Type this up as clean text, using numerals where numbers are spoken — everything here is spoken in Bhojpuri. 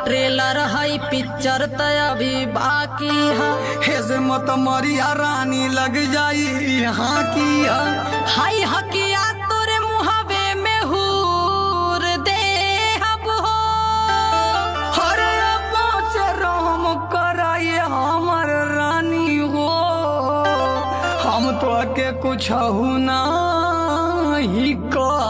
ट्रेलर है पिक्चर त अभी बाकी है। हेजे मत मरिया रानी लग जाई यहाँ की हाय हकिया तोरे मुहावे में हूर दे हब हो। हरे पाँच राम कराए हमर रानी हो। हम तो के कुछ ना ही कह